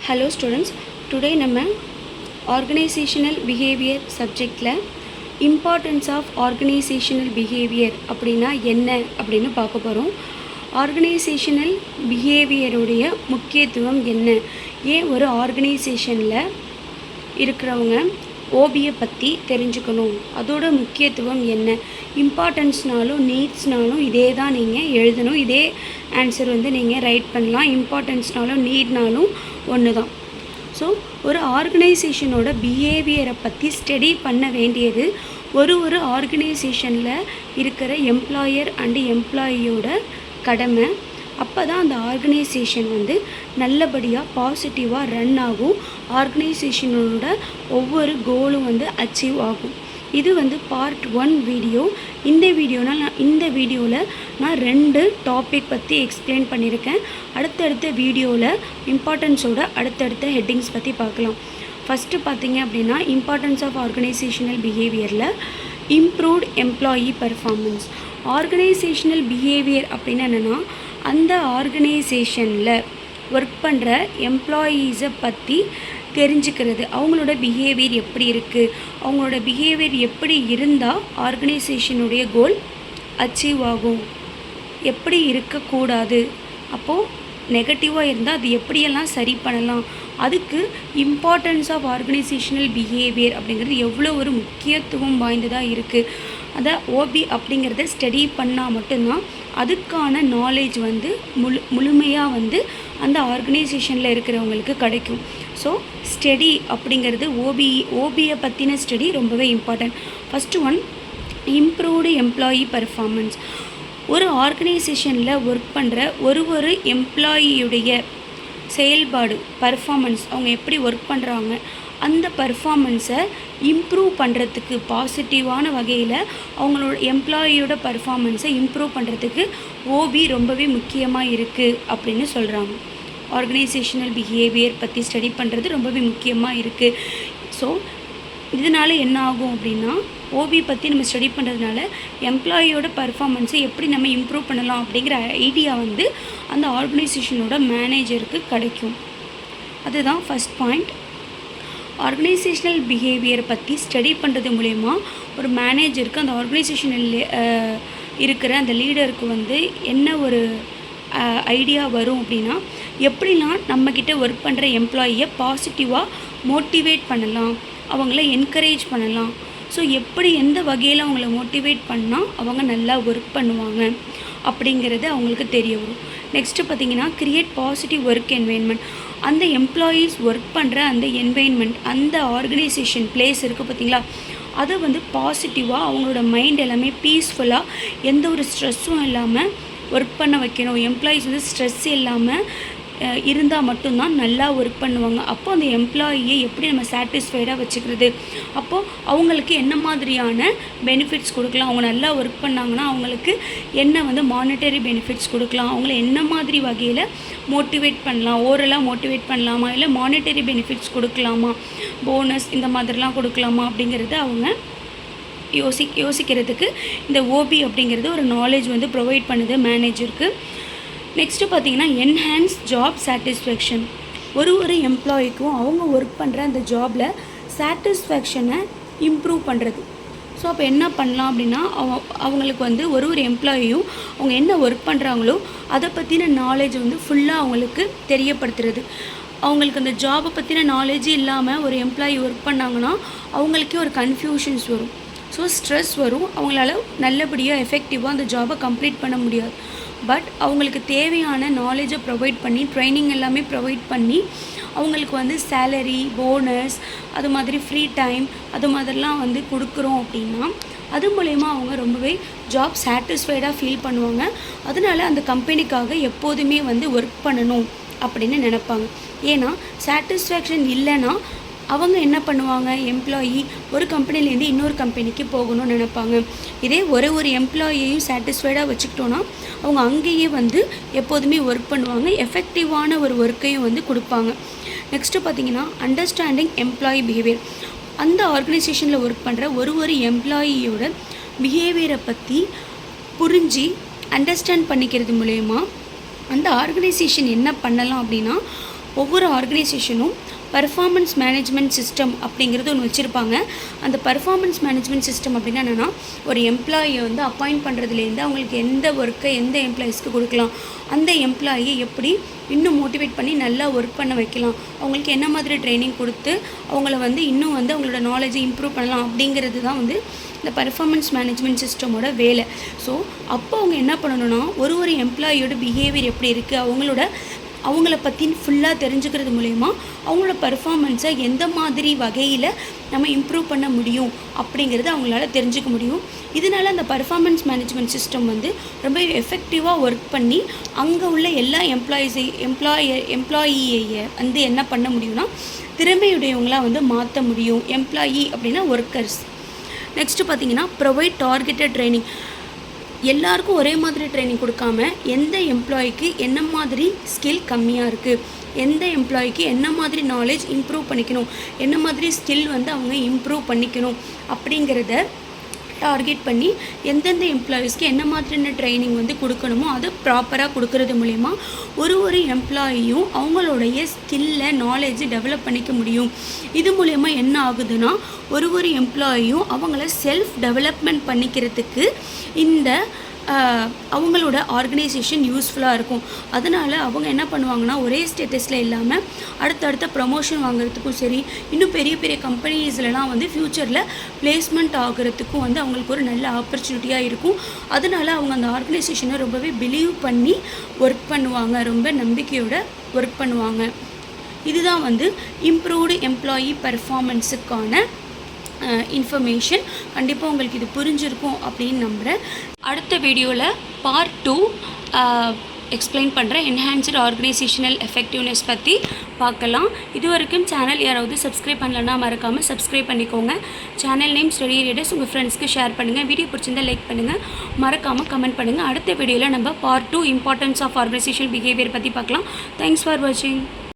Hello students, today நம்ம organizational behavior subjectல importance of organizational behavior அப்படினா என்ன அப்படினு பார்க்க போறோம். organizational behavior உடைய முக்கியத்துவம் என்ன? ஏன் ஒரு organizationல இருக்கிறவங்க ஓபியை பற்றி தெரிஞ்சுக்கணும், அதோட முக்கியத்துவம் என்ன? இம்பார்ட்டன்ஸ்னாலும் நீட்ஸ்னாலும் இதே தான் நீங்கள் எழுதணும். இதே ஆன்சர் நீங்கள் ரைட் பண்ணலாம். இம்பார்ட்டன்ஸ்னாலும் நீட்னாலும் ஒன்று தான். ஸோ ஒரு ஆர்கனைசேஷனோட பிஹேவியரை பற்றி ஸ்டடி பண்ண வேண்டியது ஒரு ஆர்கனைசேஷனில் இருக்கிற எம்ப்ளாயர் அண்டு எம்ப்ளாயியோட கடமை. அப்போ தான் அந்த ஆர்கனைசேஷன் நல்லபடியாக பாசிட்டிவாக ரன் ஆகும். ஆர்கனைசேஷனோட ஒவ்வொரு கோலும் அச்சீவ் ஆகும். இது பார்ட் 1 வீடியோ. இந்த வீடியோவில் நான் 2 டாபிக் பற்றி எக்ஸ்பிளைன் பண்ணியிருக்கேன். அடுத்தடுத்த வீடியோவில் இம்பார்ட்டன்ஸோட அடுத்தடுத்த ஹெட்டிங்ஸ் பற்றி பார்க்கலாம். ஃபஸ்ட்டு பார்த்தீங்க அப்படின்னா இம்பார்ட்டன்ஸ் ஆஃப் ஆர்கனைசேஷனல் பிஹேவியரில் improved employee performance. Organisational behaviour அப்படின்னு என்னென்னா அந்த ஆர்கனைசேஷனில் ஒர்க் பண்ணுற எம்ப்ளாயீஸை பற்றி தெரிஞ்சுக்கிறது. அவங்களோட பிஹேவியர் எப்படி இருக்குது, அவங்களோட பிஹேவியர் எப்படி இருந்தால் ஆர்கனைசேஷனுடைய கோல் அச்சீவ் ஆகும், எப்படி இருக்கக்கூடாது, அப்போது நெகட்டிவாக இருந்தால் அது எப்படியெல்லாம் சரி பண்ணலாம், அதுக்கு இம்பார்ட்டன்ஸ் ஆஃப் ஆர்கனைசேஷனல் பிஹேவியர் அப்படிங்கிறது எவ்வளோ ஒரு முக்கியத்துவம் வாய்ந்ததாக இருக்குது. அதை ஓபி அப்படிங்கிறத ஸ்டடி பண்ணால் மட்டும்தான் அதுக்கான நாலேஜ் முழுமையாக அந்த ஆர்கனைசேஷனில் இருக்கிறவங்களுக்கு கிடைக்கும். ஸோ ஸ்டடி அப்படிங்கிறது ஓபியை பற்றின ஸ்டடி ரொம்பவே important. First one, improved employee performance. ஒரு ஆர்கனைசேஷனில் ஒர்க் பண்ணுற ஒரு எம்ப்ளாயியுடைய செயல்பாடு, பர்ஃபார்மன்ஸ், அவங்க எப்படி ஒர்க் பண்ணுறாங்க, அந்த பர்ஃபார்மன்ஸை இம்ப்ரூவ் பண்ணுறதுக்கு பாசிட்டிவான வகையில் அவங்களோட எம்ப்ளாயியோட பர்ஃபார்மன்ஸை இம்ப்ரூவ் பண்ணுறதுக்கு ஓபி ரொம்பவே முக்கியமாக இருக்குது அப்படின்னு சொல்கிறாங்க. ஆர்கனைசேஷனல் பிஹேவியர் பற்றி ஸ்டடி பண்ணுறது ரொம்பவே முக்கியமாக இருக்குது. ஸோ இதனால் என்ன ஆகும் அப்படின்னா ஓபி பற்றி நம்ம ஸ்டடி பண்ணுறதுனால எம்ப்ளாயியோட பர்ஃபார்மன்ஸை எப்படி நம்ம இம்ப்ரூவ் பண்ணலாம் அப்படிங்கிற ஐடியா அந்த ஆர்கனைசேஷனோட மேனேஜருக்கு கிடைக்கும். அதுதான் ஃபஸ்ட் பாயிண்ட். ஆர்கனைசேஷனல் பிஹேவியரை பற்றி ஸ்டடி பண்ணுறது மூலயமா ஒரு மேனேஜருக்கு, அந்த ஆர்கனைசேஷனில் இருக்கிற அந்த லீடருக்கு என்ன ஒரு ஐடியா வரும் அப்படின்னா, எப்படிலாம் நம்மக்கிட்ட ஒர்க் பண்ணுற எம்ப்ளாயியை பாசிட்டிவாக மோட்டிவேட் பண்ணலாம், அவங்கள என்கரேஜ் பண்ணலாம். ஸோ எப்படி எந்த வகையில் அவங்கள மோட்டிவேட் பண்ணால் அவங்க நல்லா ஒர்க் பண்ணுவாங்க அப்படிங்கிறது அவங்களுக்கு தெரிய வரும். நெக்ஸ்ட்டு பார்த்திங்கன்னா கிரியேட் பாசிட்டிவ் ஒர்க் என்வைரன்மெண்ட். அந்த எம்ப்ளாயீஸ் ஒர்க் பண்ணுற அந்த என்வைரன்மெண்ட், அந்த ஆர்கனைசேஷன் பிளேஸ் இருக்குது பார்த்திங்களா, அதை பாசிட்டிவாக அவங்களோட மைண்ட் எல்லாமே பீஸ்ஃபுல்லாக எந்த ஒரு ஸ்ட்ரெஸ்ஸும் இல்லாமல் ஒர்க் பண்ண வைக்கணும். எம்ப்ளாயீஸ் ஸ்ட்ரெஸ் இல்லாமல் இருந்தால் மட்டும்தான் நல்லா ஒர்க் பண்ணுவாங்க. அப்போது அந்த எம்ப்ளாயியை எப்படி நம்ம சாட்டிஸ்ஃபைடாக வச்சுக்கிறது, அப்போது அவங்களுக்கு என்ன மாதிரியான பெனிஃபிட்ஸ் கொடுக்கலாம், அவங்க நல்லா ஒர்க் பண்ணாங்கன்னா அவங்களுக்கு என்ன மானிட்டரி பெனிஃபிட்ஸ் கொடுக்கலாம், அவங்கள என்ன மாதிரி வகையில் மோட்டிவேட் பண்ணலாம், ஓரலாக மோட்டிவேட் பண்ணலாமா, இல்லை மானிட்டரி பெனிஃபிட்ஸ் கொடுக்கலாமா, போனஸ் இந்த மாதிரிலாம் கொடுக்கலாமா அப்படிங்கிறது அவங்க யோசிக்கிறதுக்கு இந்த ஓபி அப்படிங்கிறது ஒரு நாலேஜ் ப்ரொவைட் பண்ணுது மேனேஜருக்கு. நெக்ஸ்ட்டு பார்த்திங்கன்னா என்ஹான்ஸ் ஜாப் சாட்டிஸ்ஃபேக்ஷன். ஒரு எம்ப்ளாயிக்கும் அவங்க ஒர்க் பண்ணுற அந்த ஜாபில் சாட்டிஸ்ஃபேக்ஷனை இம்ப்ரூவ் பண்ணுறது. ஸோ அப்போ என்ன பண்ணலாம் அப்படின்னா அவங்களுக்கு ஒரு எம்ப்ளாயியும் அவங்க என்ன ஒர்க் பண்ணுறாங்களோ அதை பற்றின நாலேஜ் ஃபுல்லாக அவங்களுக்கு தெரியப்படுத்துறது. அவங்களுக்கு அந்த ஜாபை பற்றின நாலேஜ் இல்லாமல் ஒரு எம்ப்ளாயி ஒர்க் பண்ணாங்கன்னா அவங்களுக்கே ஒரு கன்ஃபியூஷன்ஸ் வரும். ஸோ ஸ்ட்ரெஸ் வரும், அவங்களால நல்லபடியாக எஃபெக்டிவாக அந்த ஜாபை கம்ப்ளீட் பண்ண முடியாது. பட் அவங்களுக்கு தேவையான நாலேஜை ப்ரொவைட் பண்ணி, ட்ரைனிங் எல்லாமே ப்ரொவைட் பண்ணி அவங்களுக்கு சேலரி, போனஸ், அது மாதிரி ஃப்ரீ டைம், அது மாதிரிலாம் கொடுக்குறோம் அப்படின்னா அது மூலயமா அவங்க ரொம்பவே ஜாப் சாட்டிஸ்ஃபைடாக ஃபீல் பண்ணுவாங்க. அதனால அந்த கம்பெனிக்காக எப்போதுமே ஒர்க் பண்ணணும் அப்படின்னு நினைப்பாங்க. ஏன்னா சாட்டிஸ்ஃபேக்ஷன் இல்லைன்னா அவங்க என்ன பண்ணுவாங்க, எம்ப்ளாயி ஒரு கம்பெனிலேருந்து இன்னொரு கம்பெனிக்கு போகணும்னு நினைப்பாங்க. இதே ஒரு எம்ப்ளாயியையும் சாட்டிஸ்ஃபைடாக வச்சுக்கிட்டோன்னா அவங்க அங்கேயே எப்போதுமே ஒர்க் பண்ணுவாங்க, எஃபெக்டிவான ஒரு ஒர்க்கையும் கொடுப்பாங்க. நெக்ஸ்ட்டு பார்த்திங்கன்னா அண்டர்ஸ்டாண்டிங் எம்ப்ளாயி பிஹேவியர். அந்த ஆர்கனைசேஷனில் ஒர்க் பண்ணுற ஒரு எம்ப்ளாயியோட பிஹேவியரை பற்றி புரிஞ்சு அண்டர்ஸ்டாண்ட் பண்ணிக்கிறது மூலயமா அந்த ஆர்கனைசேஷன் என்ன பண்ணலாம் அப்படின்னா ஒவ்வொரு ஆர்கனைசேஷனும் பர்ஃபார்மன்ஸ் மேனேஜ்மெண்ட் சிஸ்டம் அப்படிங்கிறது ஒன்று வச்சுருப்பாங்க. அந்த பர்ஃபார்மன்ஸ் மேனேஜ்மெண்ட் சிஸ்டம் அப்படின்னா என்னென்னா, ஒரு எம்ப்ளாயியை வந்து அப்பாயிண்ட் பண்ணுறதுலேருந்து அவங்களுக்கு எந்த ஒர்க்கை எந்த எம்ப்ளாயீஸ்க்கு கொடுக்கலாம், அந்த எம்ப்ளாயியை எப்படி இன்னும் மோட்டிவேட் பண்ணி நல்லா ஒர்க் பண்ண வைக்கலாம், அவங்களுக்கு என்ன மாதிரி ட்ரைனிங் கொடுத்து அவங்கள வந்து இன்னும் வந்து அவங்களோட நாலேஜை இம்ப்ரூவ் பண்ணலாம் அப்படிங்கிறது தான் வந்து இந்த பர்ஃபார்மன்ஸ் மேனேஜ்மெண்ட் சிஸ்டமோட வேலை. ஸோ அப்போ அவங்க என்ன பண்ணணும்னா, ஒரு எம்ப்ளாயியோட பிஹேவியர் எப்படி இருக்குது, அவங்கள பற்றி ஃபுல்லாக தெரிஞ்சுக்கிறது மூலயமா அவங்களோட பர்ஃபார்மன்ஸை எந்த மாதிரி வகையில் நம்ம இம்ப்ரூவ் பண்ண முடியும் அப்படிங்கிறது அவங்களால தெரிஞ்சுக்க முடியும். இதனால் அந்த பர்ஃபார்மன்ஸ் மேனேஜ்மெண்ட் சிஸ்டம் வந்து ரொம்ப எஃபெக்டிவாக ஒர்க் பண்ணி அங்கே உள்ள எல்லா எம்ப்ளாயியை வந்து என்ன பண்ண முடியும்னா, திறமையுடையவங்களாக வந்து மாற்ற முடியும். எம்ப்ளாயி அப்படின்னா ஒர்க்கர்ஸ். நெக்ஸ்ட்டு பார்த்திங்கன்னா, ப்ரொவைட் டார்கெட்டட் ட்ரைனிங். எல்லாருக்கும் ஒரே மாதிரி ட்ரைனிங் கொடுக்காம எந்த எம்ப்ளாய்க்கு என்ன மாதிரி ஸ்கில் கம்மியாக இருக்குது, எந்த எம்ப்ளாய்க்கு என்ன மாதிரி நாலேஜ் இம்ப்ரூவ் பண்ணிக்கணும், என்ன மாதிரி ஸ்கில் வந்து அவங்க இம்ப்ரூவ் பண்ணிக்கணும் அப்படிங்கிறத டார்கெட் பண்ணி எந்தெந்த எம்ப்ளாயீஸ்க்கு என்ன மாதிரியான ட்ரைனிங் வந்து கொடுக்கணுமோ அதை ப்ராப்பராக கொடுக்கறது மூலயமா ஒரு எம்ப்ளாயியும் அவங்களுடைய ஸ்கில்லை நாலேஜை டெவலப் பண்ணிக்க முடியும். இது மூலயமா என்ன ஆகுதுன்னா, ஒரு எம்ப்ளாயியும் அவங்கள செல்ஃப் டெவலப்மெண்ட் பண்ணிக்கிறதுக்கு இந்த அவங்களோட ஆர்கனைசேஷன் யூஸ்ஃபுல்லாக இருக்கும். அதனால் அவங்க என்ன பண்ணுவாங்கன்னா, ஒரே ஸ்டேட்டஸில் இல்லாமல் அடுத்தடுத்த ப்ரமோஷன் வாங்குறதுக்கும் சரி, இன்னும் பெரிய கம்பெனிஸ்லலாம் வந்து ஃப்யூச்சரில் பிளேஸ்மெண்ட் ஆகிறதுக்கும் வந்து அவங்களுக்கு ஒரு நல்ல ஆப்பர்ச்சுனிட்டியாக இருக்கும். அதனால் அவங்க அந்த ஆர்கனைசேஷனை ரொம்பவே பிலீவ் பண்ணி ஒர்க் பண்ணுவாங்க, ரொம்ப நம்பிக்கையோட ஒர்க் பண்ணுவாங்க. இதுதான் வந்து இம்ப்ரூவ்டு எம்ப்ளாயி பர்ஃபார்மன்ஸுக்கான இன்ஃபர்மேஷன். கண்டிப்பாக உங்களுக்கு இது புரிஞ்சிருக்கும் அப்படின்னு நம்புகிறேன். அடுத்த வீடியோவில் பார்ட் 2 எக்ஸ்பிளைன் பண்ணுறேன். என்ஹான்ஸ்டு ஆர்கனைசேஷனல் எஃபெக்டிவ்னஸ் பற்றி பார்க்கலாம். இது வரைக்கும் சேனல் யாராவது சப்ஸ்கிரைப் பண்ணலன்னா மறக்காமல் சப்ஸ்கிரைப் பண்ணிக்கோங்க. சேனல் நேம் ஸ்டடி ரீடர்ஸ் உங்கள் ஃப்ரெண்ட்ஸ்க்கு ஷேர் பண்ணுங்கள். வீடியோ பிடிச்சிருந்தால் லைக் பண்ணுங்கள், மறக்காமல் கமெண்ட் பண்ணுங்கள். அடுத்த வீடியோவில் நம்ம part 2 importance of organisational behaviour பற்றி பார்க்கலாம். தேங்க்ஸ் ஃபார் வாட்சிங்.